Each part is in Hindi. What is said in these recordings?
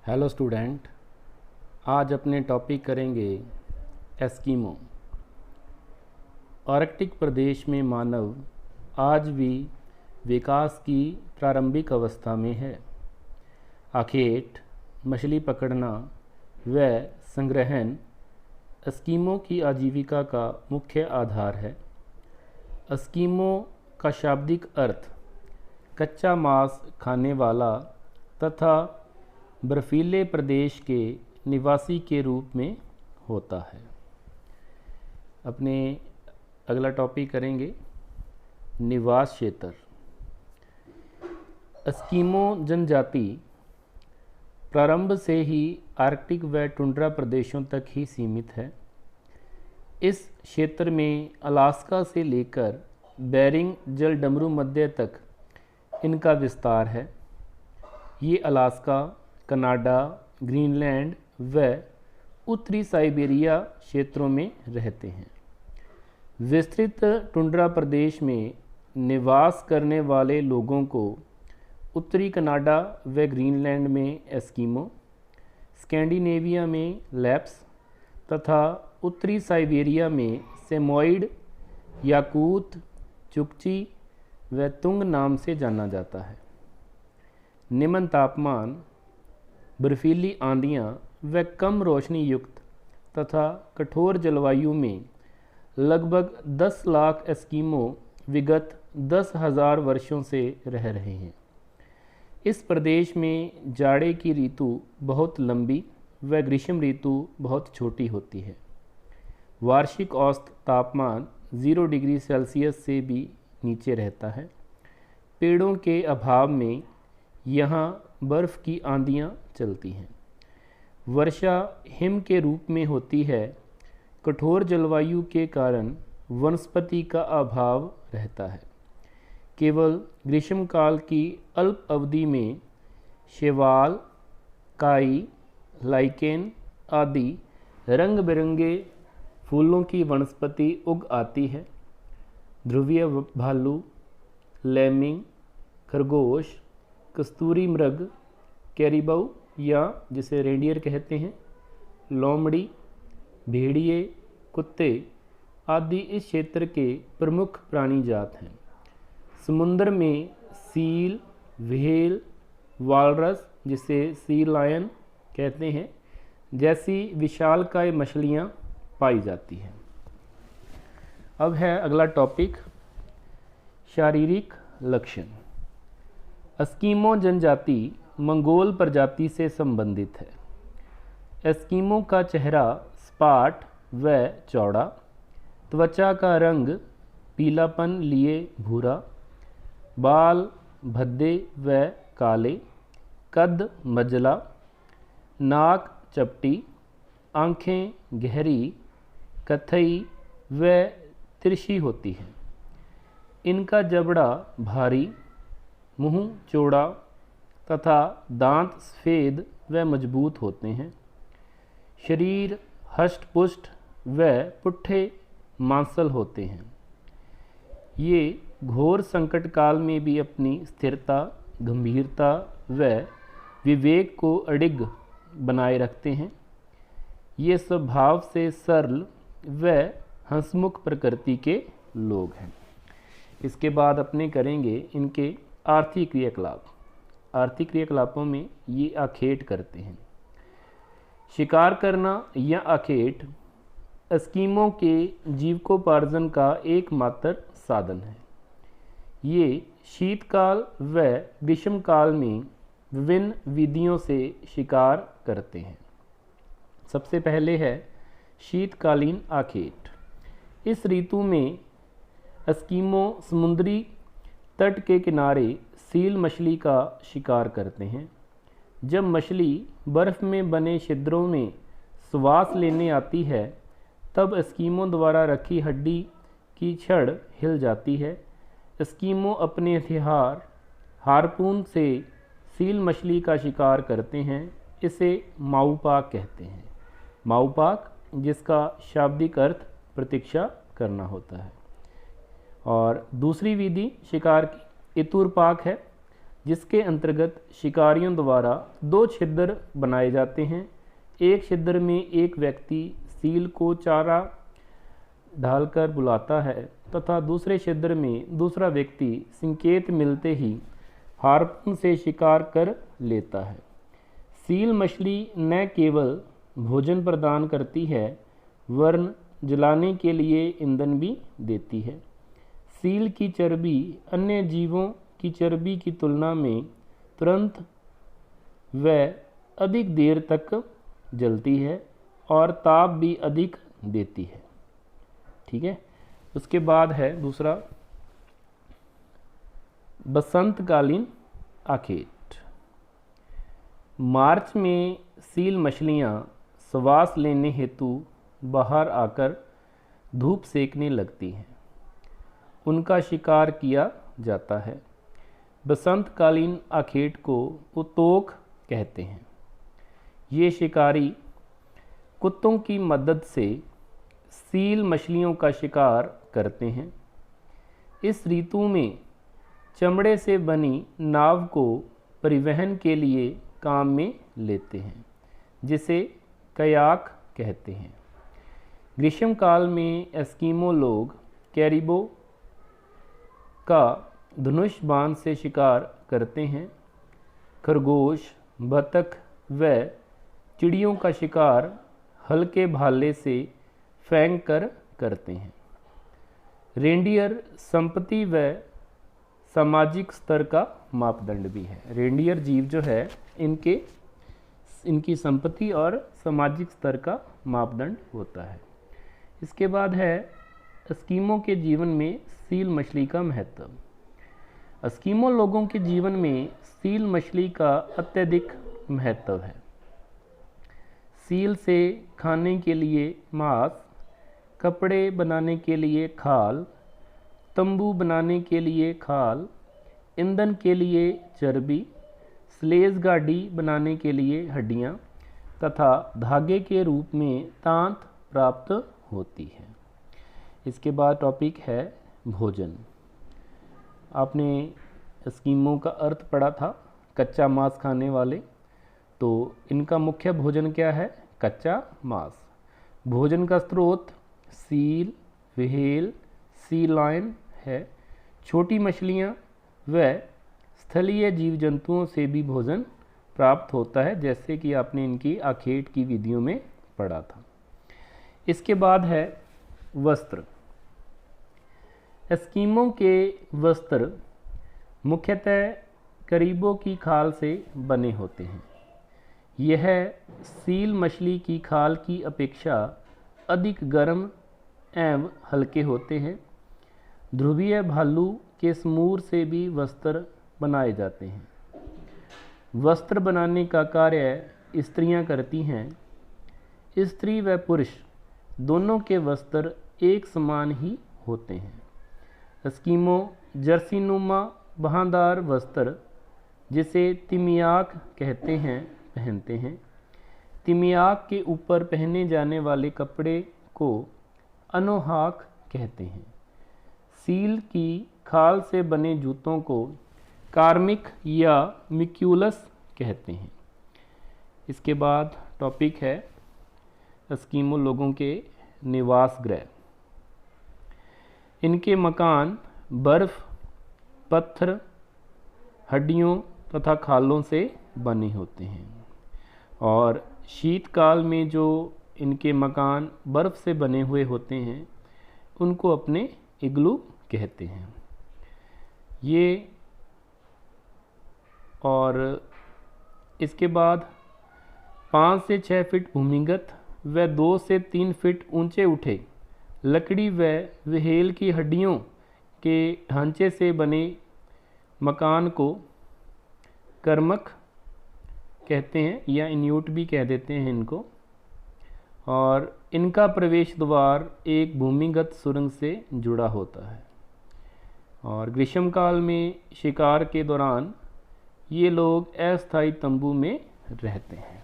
हेलो स्टूडेंट, आज अपने टॉपिक करेंगे एस्किमो। आर्कटिक प्रदेश में मानव आज भी विकास की प्रारंभिक अवस्था में है। आखेट, मछली पकड़ना व संग्रहण एस्किमो की आजीविका का मुख्य आधार है। एस्किमो का शाब्दिक अर्थ कच्चा मांस खाने वाला तथा बर्फीले प्रदेश के निवासी के रूप में होता है। अपने अगला टॉपिक करेंगे निवास क्षेत्र। एस्किमो जनजाति प्रारंभ से ही आर्कटिक व टुंड्रा प्रदेशों तक ही सीमित है। इस क्षेत्र में अलास्का से लेकर बेरिंग जलडमरू मध्य तक इनका विस्तार है। ये अलास्का, कनाडा, ग्रीनलैंड व उत्तरी साइबेरिया क्षेत्रों में रहते हैं। विस्तृत टुंड्रा प्रदेश में निवास करने वाले लोगों को उत्तरी कनाडा व ग्रीनलैंड में एस्किमो, स्कैंडिनेविया में लैप्स तथा उत्तरी साइबेरिया में सेमोइड, याकूत, चुकची व तुंग नाम से जाना जाता है। निम्न तापमान, बर्फीली आंधियाँ व कम रोशनी युक्त तथा कठोर जलवायु में लगभग 10 लाख एस्किमो विगत 10,000 वर्षों से रह रहे हैं। इस प्रदेश में जाड़े की ऋतु बहुत लंबी व ग्रीष्म ऋतु बहुत छोटी होती है। वार्षिक औसत तापमान 0 डिग्री सेल्सियस से भी नीचे रहता है। पेड़ों के अभाव में यहाँ बर्फ़ की आंधियाँ चलती हैं। वर्षा हिम के रूप में होती है। कठोर जलवायु के कारण वनस्पति का अभाव रहता है। केवल ग्रीष्मकाल की अल्प अवधि में शैवाल, काई, लाइकेन आदि रंग बिरंगे फूलों की वनस्पति उग आती है। ध्रुवीय भालू, लेमिंग, खरगोश, कस्तूरी मृग, कैरिबाऊ या जिसे रेंडियर कहते हैं, लोमड़ी, भेड़िए, कुत्ते आदि इस क्षेत्र के प्रमुख प्राणी जात हैं। समुद्र में सील, व्हेल, वालरस जिसे सी लायन कहते हैं जैसी विशालकाय मछलियाँ पाई जाती हैं। अब है अगला टॉपिक शारीरिक लक्षण। एस्किमो जनजाति मंगोल प्रजाति से संबंधित है। एस्किमो का चेहरा सपाट व चौड़ा, त्वचा का रंग पीलापन लिए भूरा, बाल भद्दे व काले, कद मझला, नाक चपटी, आँखें गहरी, कथई व तिरछी होती हैं। इनका जबड़ा भारी, मुंह चौड़ा तथा दांत सफ़ेद व मजबूत होते हैं। शरीर हष्ट-पुष्ट व पुट्ठे मांसल होते हैं। ये घोर संकट काल में भी अपनी स्थिरता, गंभीरता व विवेक को अडिग बनाए रखते हैं। ये स्वभाव से सरल व हंसमुख प्रकृति के लोग हैं। इसके बाद अपने करेंगे इनके आर्थिक क्रियाकलाप। आर्थिक क्रियाकलापों में ये आखेट करते हैं। शिकार करना या आखेट एस्किमो के जीविकोपार्जन का एकमात्र साधन है। ये शीतकाल व ग्रीष्मकाल में विभिन्न विधियों से शिकार करते हैं। सबसे पहले है शीतकालीन आखेट। इस ऋतु में एस्किमो समुद्री तट के किनारे सील मछली का शिकार करते हैं। जब मछली बर्फ़ में बने छिद्रों में श्वास लेने आती है तब एस्किमो द्वारा रखी हड्डी की छड़ हिल जाती है। एस्किमो अपने हथियार हार्पून से सील मछली का शिकार करते हैं। इसे माऊपाक कहते हैं। माऊपाक जिसका शाब्दिक अर्थ प्रतीक्षा करना होता है। और दूसरी विधि शिकार की इतुरपाक है। जिसके अंतर्गत शिकारियों द्वारा 2 छिद्र बनाए जाते हैं। एक छिद्र में एक व्यक्ति सील को चारा ढालकर बुलाता है तथा दूसरे छिद्र में दूसरा व्यक्ति संकेत मिलते ही हार्पून से शिकार कर लेता है। सील मछली न केवल भोजन प्रदान करती है वरन जलाने के लिए ईंधन भी देती है। सील की चर्बी अन्य जीवों की चर्बी की तुलना में तुरंत व अधिक देर तक जलती है और ताप भी अधिक देती है। ठीक है। उसके बाद है दूसरा बसंतकालीन आखेट। मार्च में सील मछलियाँ श्वास लेने हेतु बाहर आकर धूप सेकने लगती हैं। उनका शिकार किया जाता है। बसंतकालीन आखेट को उतोक कहते हैं। ये शिकारी कुत्तों की मदद से सील मछलियों का शिकार करते हैं। इस ऋतु में चमड़े से बनी नाव को परिवहन के लिए काम में लेते हैं, जिसे कयाक कहते हैं। ग्रीष्मकाल में एस्किमो लोग कैरिबो का धनुष बाण से शिकार करते हैं। खरगोश, बतख व चिड़ियों का शिकार हल्के भाले से फेंक कर करते हैं। रेंडियर संपत्ति व सामाजिक स्तर का मापदंड भी है। रेंडियर जीव जो है इनकी संपत्ति और सामाजिक स्तर का मापदंड होता है। इसके बाद है एस्किमो के जीवन में सील मछली का महत्व। एस्किमो लोगों के जीवन में सील मछली का अत्यधिक महत्व है। सील से खाने के लिए मांस, कपड़े बनाने के लिए खाल, तंबू बनाने के लिए खाल, ईंधन के लिए चर्बी, स्लेज गाड़ी बनाने के लिए हड्डियाँ तथा धागे के रूप में तांत प्राप्त होती है। इसके बाद टॉपिक है भोजन। आपने एस्किमो का अर्थ पढ़ा था, कच्चा मांस खाने वाले। तो इनका मुख्य भोजन क्या है? कच्चा मांस। भोजन का स्रोत सील, व्हेल, सी लायन है। छोटी मछलियाँ व स्थलीय जीव जंतुओं से भी भोजन प्राप्त होता है, जैसे कि आपने इनकी आखेट की विधियों में पढ़ा था। इसके बाद है वस्त्र। एस्किमो के वस्त्र मुख्यतः करीबों की खाल से बने होते हैं। यह सील मछली की खाल की अपेक्षा अधिक गर्म एवं हल्के होते हैं। ध्रुवीय भालू के समूर से भी वस्त्र बनाए जाते हैं। वस्त्र बनाने का कार्य स्त्रियां करती हैं। स्त्री व पुरुष दोनों के वस्त्र एक समान ही होते हैं। एस्किमो जर्सीनुमा बहादार वस्त्र, जिसे तिमियाक कहते हैं, पहनते हैं। तिमियाक के ऊपर पहने जाने वाले कपड़े को अनोहाक कहते हैं। सील की खाल से बने जूतों को कार्मिक या मिक्यूलस कहते हैं। इसके बाद टॉपिक है एस्किमो लोगों के निवास गृह। इनके मकान बर्फ, पत्थर, हड्डियों तथा खालों से बने होते हैं और शीतकाल में जो इनके मकान बर्फ़ से बने हुए होते हैं उनको अपने इग्लू कहते हैं। ये और इसके बाद 5 से 6 फीट भूमिगत व 2 से 3 फीट ऊंचे उठे लकड़ी व व्हेल की हड्डियों के ढांचे से बने मकान को कर्मक कहते हैं या इन्यूट भी कह देते हैं इनको। और इनका प्रवेश द्वार एक भूमिगत सुरंग से जुड़ा होता है और ग्रीष्मकाल में शिकार के दौरान ये लोग अस्थायी तंबू में रहते हैं।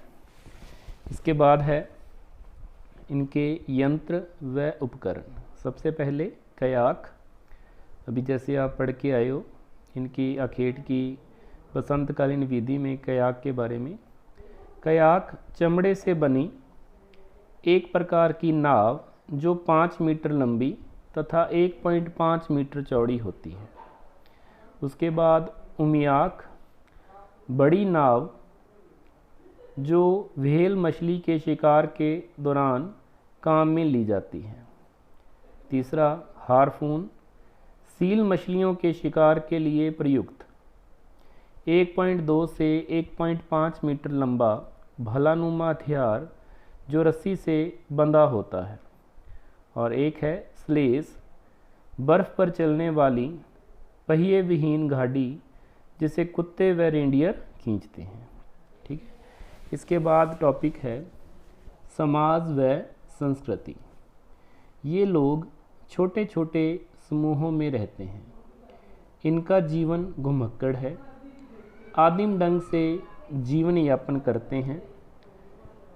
इसके बाद है इनके यंत्र व उपकरण। सबसे पहले कयाक। अभी जैसे आप पढ़ के आए हो, इनकी आखेट की बसंतकालीन विधि में कयाक के बारे में। कयाक चमड़े से बनी एक प्रकार की नाव जो 5 मीटर लंबी तथा 1.5 मीटर चौड़ी होती है। उसके बाद उमियाक, बड़ी नाव जो व्हेल मछली के शिकार के दौरान काम में ली जाती है। तीसरा हार्पून, सील मछलियों के शिकार के लिए प्रयुक्त 1.2 से 1.5 मीटर लंबा भलानुमा हथियार जो रस्सी से बंधा होता है। और एक है स्लेज, बर्फ़ पर चलने वाली पहिए विहीन गाड़ी जिसे कुत्ते व रेंडियर खींचते हैं। ठीक है। इसके बाद टॉपिक है समाज व संस्कृति। ये लोग छोटे छोटे समूहों में रहते हैं। इनका जीवन घुमक्कड़ है, आदिम ढंग से जीवन यापन करते हैं।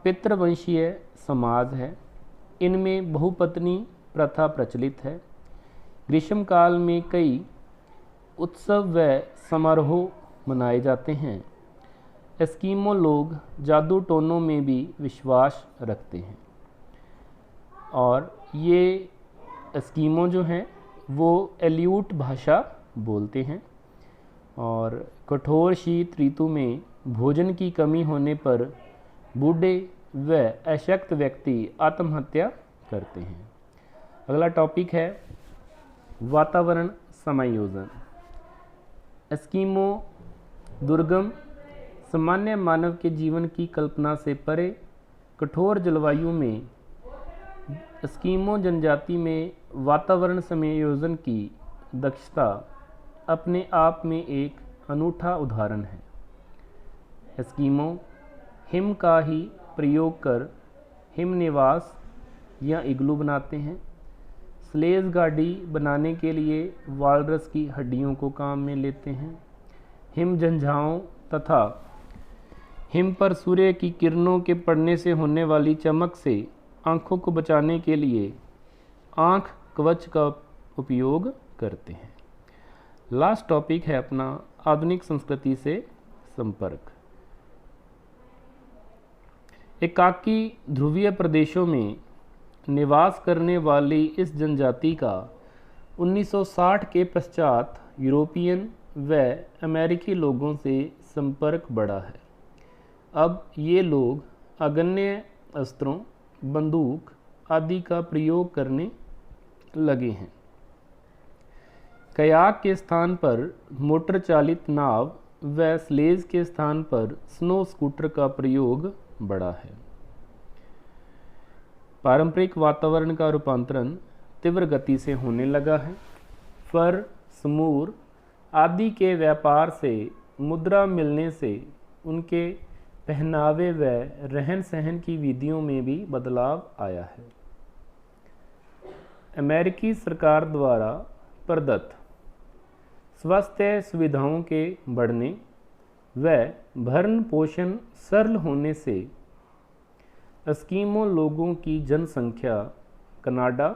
पितृवंशीय समाज है। इनमें बहुपत्नी प्रथा प्रचलित है। ग्रीष्मकाल में कई उत्सव व समारोह मनाए जाते हैं। एस्किमो लोग जादू टोनों में भी विश्वास रखते हैं। और ये एस्किमो जो हैं वो एल्यूट भाषा बोलते हैं। और कठोर शीत ऋतु में भोजन की कमी होने पर बूढ़े व अशक्त व्यक्ति आत्महत्या करते हैं। अगला टॉपिक है वातावरण समायोजन। एस्किमो दुर्गम, सामान्य मानव के जीवन की कल्पना से परे कठोर जलवायु में एस्किमो जनजाति में वातावरण समायोजन की दक्षता अपने आप में एक अनूठा उदाहरण है। एस्किमो हिम का ही प्रयोग कर हिम निवास या इग्लू बनाते हैं। स्लेज गाड़ी बनाने के लिए वालरस की हड्डियों को काम में लेते हैं। हिम झंझाओं तथा हिम पर सूर्य की किरणों के पड़ने से होने वाली चमक से आँखों को बचाने के लिए आँख कवच का उपयोग करते हैं। लास्ट टॉपिक है अपना आधुनिक संस्कृति से संपर्क। एकाकी ध्रुवीय प्रदेशों में निवास करने वाली इस जनजाति का 1960 के पश्चात यूरोपियन व अमेरिकी लोगों से संपर्क बढ़ा है। अब ये लोग अगन्य अस्त्रों, बंदूक आदि का प्रयोग करने लगे हैं। कयाक के स्थान पर मोटर चालित नाव व स्लेज के स्थान पर स्नो स्कूटर का प्रयोग बढ़ा है। पारंपरिक वातावरण का रूपांतरण तीव्र गति से होने लगा है। फर, समूर आदि के व्यापार से मुद्रा मिलने से उनके पहनावे व रहन सहन की विधियों में भी बदलाव आया है। अमेरिकी सरकार द्वारा प्रदत्त स्वास्थ्य सुविधाओं के बढ़ने व भरण पोषण सरल होने से एस्किमो लोगों की जनसंख्या कनाडा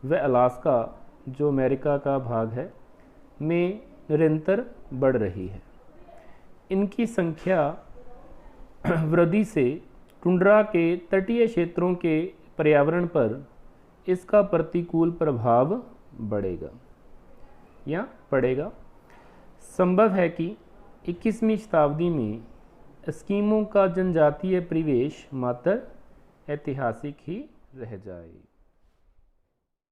व अलास्का, जो अमेरिका का भाग है, में निरंतर बढ़ रही है। इनकी संख्या वृद्धि से टुंड्रा के तटीय क्षेत्रों के पर्यावरण पर इसका प्रतिकूल प्रभाव बढ़ेगा या पड़ेगा। संभव है कि 21वीं शताब्दी में एस्किमो का जनजातीय परिवेश मात्र ऐतिहासिक ही रह जाए।